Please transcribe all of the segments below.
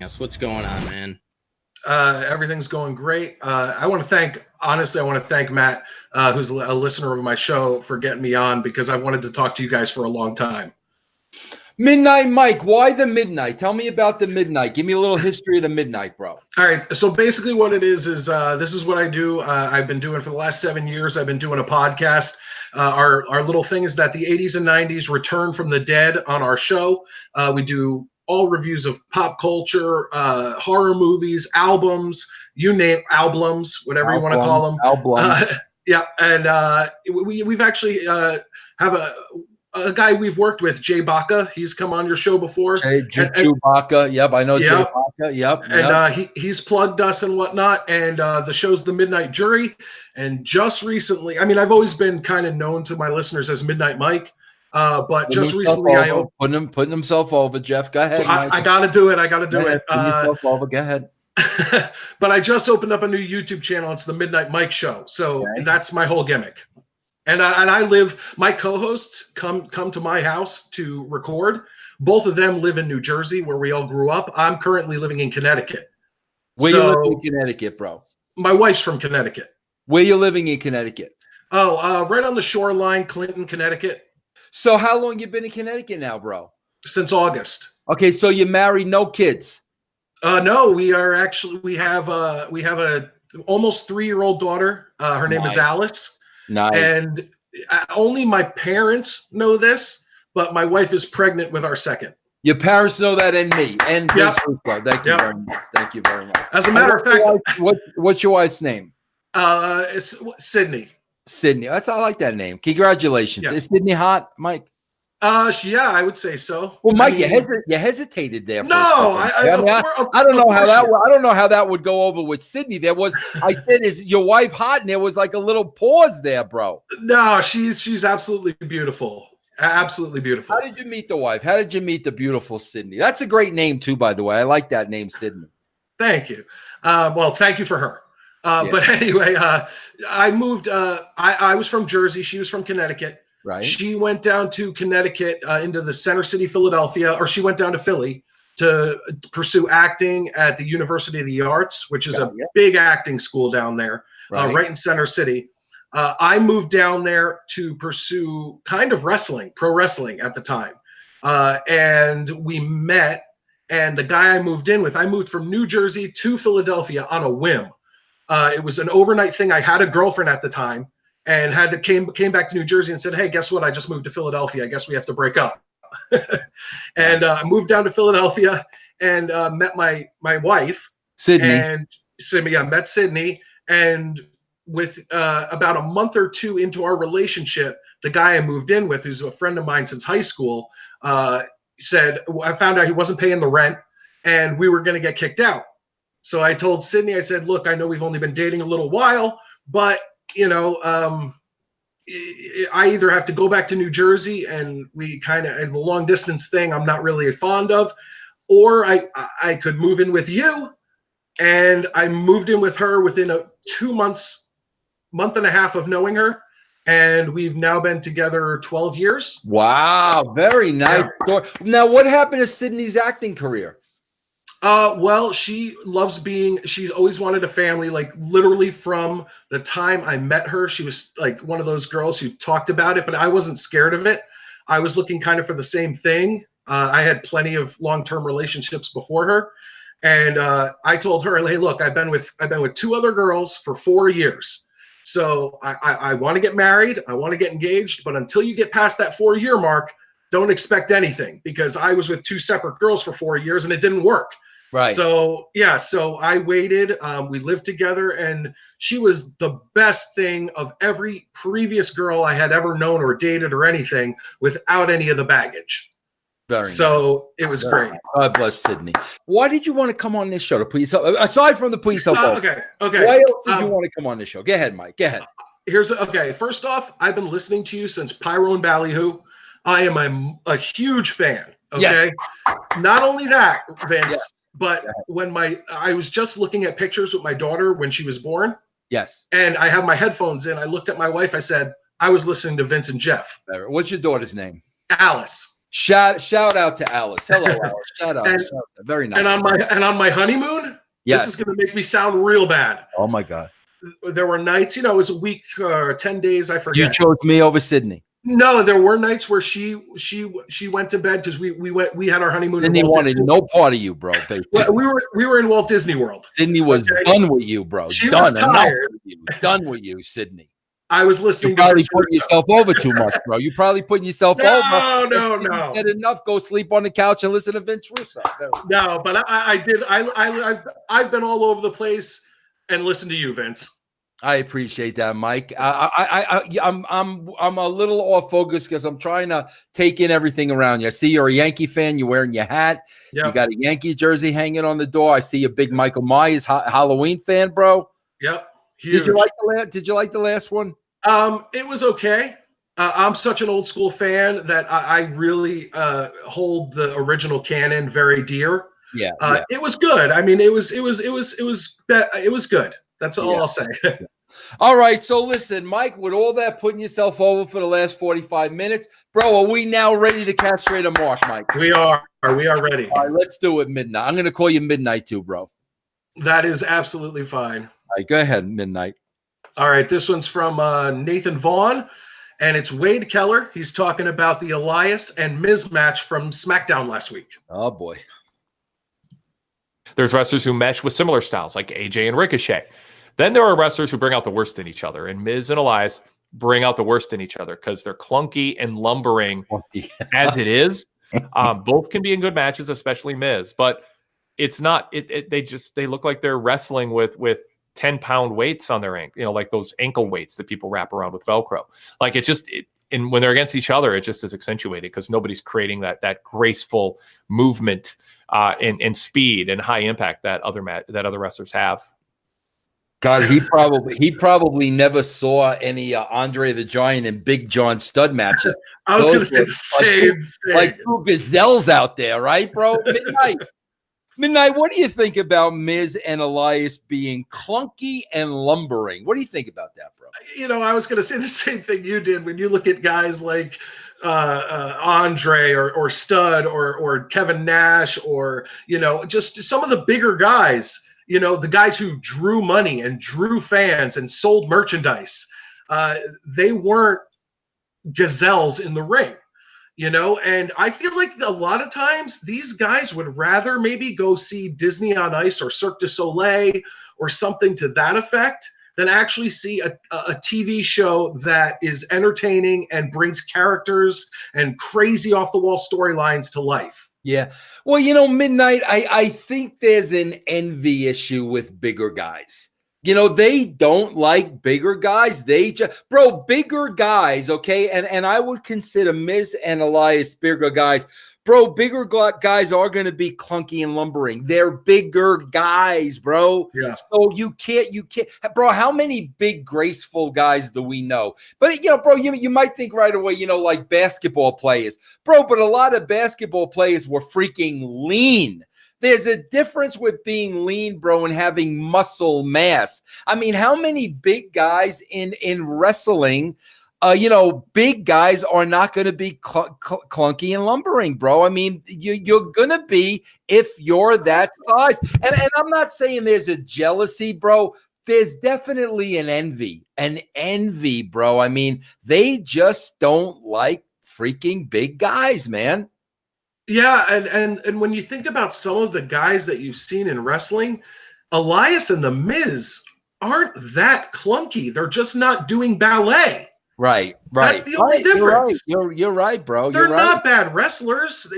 Yes, what's going on, man? Everything's going great. I want to thank Matt, who's a listener of my show, for getting me on because I wanted to talk to you guys for a long time. Midnite Mike, why the Midnite? Tell me about the Midnite. Give me a little history of the Midnite, bro. All right. So basically what it is this is what I do. I've been doing for the last 7 years. I've been doing a podcast. Our little thing is that the 80s and 90s return from the dead on our show. We do all reviews of pop culture, horror movies, albums, you name albums, whatever you want to call them. Yeah. And we've actually have a guy we've worked with, Jay Baca. He's come on your show before. Jay Baca. Yep, I know Jay Baca. Yep. And he's plugged us and whatnot. And the show's The Midnight Jury. And just recently, I mean, I've always been kind of known to my listeners as Midnite Mike. But just recently, putting himself over, Jeff. Go ahead. I got to do it. Go ahead. But I just opened up a new YouTube channel. It's the Midnite Mike Show. So that's my whole gimmick. And I live. My co-hosts come to my house to record. Both of them live in New Jersey, where we all grew up. I'm currently living in Connecticut. Where you living in Connecticut, bro? My wife's from Connecticut. Where you living in Connecticut? Oh, right on the shoreline, Clinton, Connecticut. So how long you been in Connecticut now, bro? Since August. Okay, so you're married, no kids? No, we have a almost 3-year-old daughter. Her name is Alice. Nice. And only my parents know this, but my wife is pregnant with our second. Your parents know that, and me, and Vince Russo. Thank you very much. Thank you very much. As a matter of fact, what's your wife's name? It's Sydney. Sydney. I like that name. Congratulations. Yeah. Is Sydney hot, Mike? Yeah, I would say so. Well, Mike, you hesitated there. No, I don't know how that. I don't know how that would go over with Sydney. I said, is your wife hot? And there was like a little pause there, bro. No, she's absolutely beautiful. Absolutely beautiful. How did you meet the wife? How did you meet the beautiful Sydney? That's a great name too, by the way. I like that name, Sydney. Thank you. Well, thank you for her. But anyway, I moved. I was from Jersey. She was from Connecticut. Right. She went down to Connecticut into the Center City, Philadelphia, or she went down to Philly to pursue acting at the University of the Arts, which is a big acting school down there, right in Center City. I moved down there to pursue kind of wrestling, pro wrestling at the time. And we met, and the guy I moved in with, I moved from New Jersey to Philadelphia on a whim. It was an overnight thing. I had a girlfriend at the time and came back to New Jersey and said, hey, guess what? I just moved to Philadelphia. I guess we have to break up. And I moved down to Philadelphia and met my wife. Sydney. And met Sydney. And with about a month or two into our relationship, the guy I moved in with, who's a friend of mine since high school, said, I found out he wasn't paying the rent and we were going to get kicked out. So I told Sydney, I said, look, I know we've only been dating a little while, but, I either have to go back to New Jersey and and the long distance thing I'm not really fond of, or I could move in with you. And I moved in with her within 2 months, month and a half of knowing her. And we've now been together 12 years. Wow. Very nice story. Now, what happened to Sydney's acting career? Well, she's always wanted a family, like literally from the time I met her. She was like one of those girls who talked about it, but I wasn't scared of it. I was looking kind of for the same thing. I had plenty of long-term relationships before her. And I told her, hey, look, I've been with 2 other girls for 4 years. So I want to get married. I want to get engaged. But until you get past that 4-year mark, don't expect anything, because I was with 2 separate girls for 4 years and it didn't work. Right. So I waited. We lived together, and she was the best thing of every previous girl I had ever known or dated or anything, without any of the baggage. Very nice. It was great. God bless Sydney. Why did you want to come on this show? To put yourself, aside from the put yourself okay. Why else did you want to come on this show? Go ahead, Mike. Go ahead. First off, I've been listening to you since Pyro and Ballyhoo. I am a huge fan. Okay. Yes. Not only that, Vince, but when I was just looking at pictures with my daughter when she was born. Yes. And I have my headphones in. I looked at my wife. I said, I was listening to Vince and Jeff. What's your daughter's name? Alice. Shout out to Alice. Hello, Alice. Shout out. Very nice. And on my honeymoon, yes. This is going to make me sound real bad. Oh my God. There were nights, it was a week or 10 days, I forget. You chose me over Sydney. No, there were nights where she went to bed because we had our honeymoon. Sydney wanted no part of you, bro. we were in Walt Disney World. Sydney was done with you, bro. She was tired. Done with you, Sydney. I was listening. You probably putting yourself over too much, bro. You probably putting yourself over. No. You said enough. Go sleep on the couch and listen to Vince Russo. No, but I did. I've been all over the place and listened to you, Vince. I appreciate that, Mike. I'm a little off focus because I'm trying to take in everything around you. I see you're a Yankee fan. You're wearing your hat. Yep. You got a Yankee jersey hanging on the door. I see you're a big Michael Myers Halloween fan, bro. Yep. Huge. Did you like the last one? It was okay. I'm such an old school fan that I really hold the original canon very dear. Yeah, It was good. I mean, it was good. That's all I'll say. All right. So listen, Mike, with all that putting yourself over for the last 45 minutes, bro, are we now ready to castrate a mark, Mike? We are. We are ready. All right, let's do it, Midnight. I'm going to call you Midnight too, bro. That is absolutely fine. All right, go ahead, Midnight. All right. This one's from Nathan Vaughn, and it's Wade Keller. He's talking about the Elias and Miz match from SmackDown last week. Oh, boy. There's wrestlers who mesh with similar styles like AJ and Ricochet. Then there are wrestlers who bring out the worst in each other, and Miz and Elias bring out the worst in each other because they're clunky and lumbering as it is. Both can be in good matches, especially Miz, but it's not. They look like they're wrestling with 10-pound weights on their ankle, like those ankle weights that people wrap around with Velcro. Like and when they're against each other, it just is accentuated because nobody's creating that graceful movement and speed and high impact that other wrestlers have. God, he probably never saw any Andre the Giant and Big John Stud matches. I was going to say the same thing. Like two gazelles out there, right, bro? Midnight, what do you think about Miz and Elias being clunky and lumbering? What do you think about that, bro? I was going to say the same thing you did when you look at guys like Andre or Stud or Kevin Nash or, just some of the bigger guys. The guys who drew money and drew fans and sold merchandise, they weren't gazelles in the ring, and I feel like a lot of times these guys would rather maybe go see Disney on Ice or Cirque du Soleil or something to that effect than actually see a TV show that is entertaining and brings characters and crazy off-the-wall storylines to life. Yeah. Well, Midnight, I think there's an envy issue with bigger guys. They don't like bigger guys. Bigger guys, okay? And I would consider Miz and Elias bigger guys. Bro, bigger guys are going to be clunky and lumbering. They're bigger guys, bro. Yeah. So you can't, bro, how many big, graceful guys do we know? But, bro, you might think right away, like basketball players. Bro, but a lot of basketball players were freaking lean. There's a difference with being lean, bro, and having muscle mass. I mean, how many big guys in wrestling big guys are not going to be clunky and lumbering, bro. I mean, you're going to be if you're that size. And I'm not saying there's a jealousy, bro. There's definitely an envy, bro. I mean, they just don't like freaking big guys, man. Yeah, and when you think about some of the guys that you've seen in wrestling, Elias and The Miz aren't that clunky. They're just not doing ballet. Right. That's the only difference. You're right, bro. They're not bad wrestlers,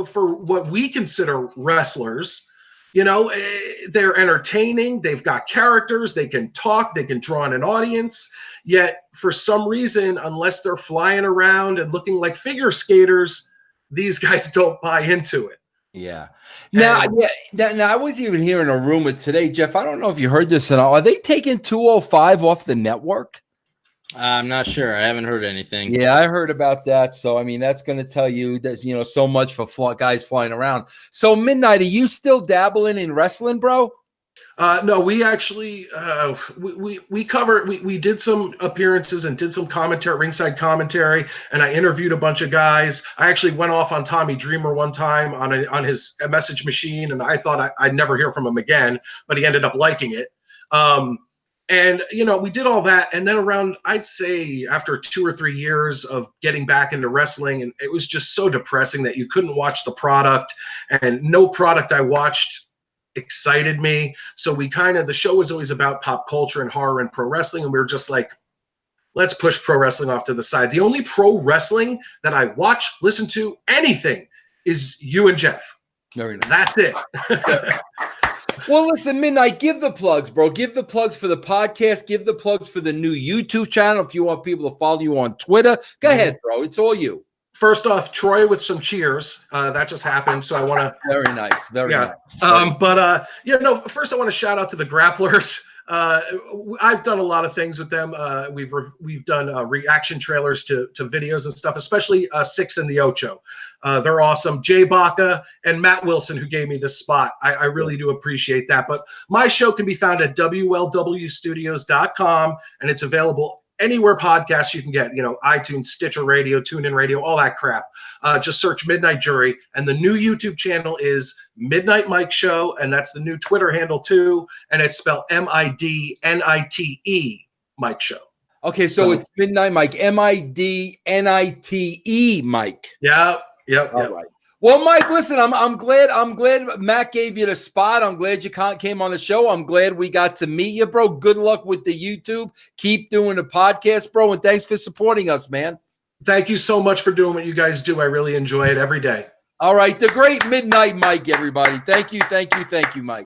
for what we consider wrestlers. They're entertaining. They've got characters. They can talk. They can draw in an audience. Yet, for some reason, unless they're flying around and looking like figure skaters, these guys don't buy into it. Yeah. Now, I was even hearing a rumor today, Jeff. I don't know if you heard this at all. Are they taking 205 off the network? I'm not sure. I haven't heard anything. Yeah, I heard about that. So, I mean, that's going to tell you there's, so much for guys flying around. So, Midnight, are you still dabbling in wrestling, bro? No, we actually we did some appearances and did some commentary, ringside commentary, and I interviewed a bunch of guys. I actually went off on Tommy Dreamer one time on his message machine, and I thought I'd never hear from him again, but he ended up liking it. And we did all that, and then around, I'd say after 2 or 3 years of getting back into wrestling, and it was just so depressing that you couldn't watch the product, and no product I watched excited me. So the show was always about pop culture and horror and pro wrestling, and we were just like, let's push pro wrestling off to the side. The only pro wrestling that I watch, listen to, anything is you and Jeff. Very nice. That's it. Well, listen, Midnite, give the plugs, bro. Give the plugs for the podcast. Give the plugs for the new YouTube channel if you want people to follow you on Twitter. Go ahead, bro. It's all you. First off, Troy with some cheers. That just happened, so I want to. Very nice. Very nice. First I want to shout out to the Grapplers. I've done a lot of things with them. We've done reaction trailers to videos and stuff, especially 6 and the Ocho. They're awesome. Jay Baca and Matt Wilson, who gave me this spot. I really do appreciate that. But my show can be found at WLWstudios.com, and it's available anywhere podcasts you can get, iTunes, Stitcher Radio, TuneIn Radio, all that crap. Just search Midnight Jury. And the new YouTube channel is Midnite Mike Show, and that's the new Twitter handle too. And it's spelled MIDNITE Mike Show. Okay, so it's Midnite Mike, MIDNITE Mike. Yep. All right. Well, Mike, listen, I'm glad Matt gave you the spot. I'm glad you came on the show. I'm glad we got to meet you, bro. Good luck with the YouTube. Keep doing the podcast, bro, and thanks for supporting us, man. Thank you so much for doing what you guys do. I really enjoy it every day. All right, the great Midnite Mike, everybody. Thank you, Mike.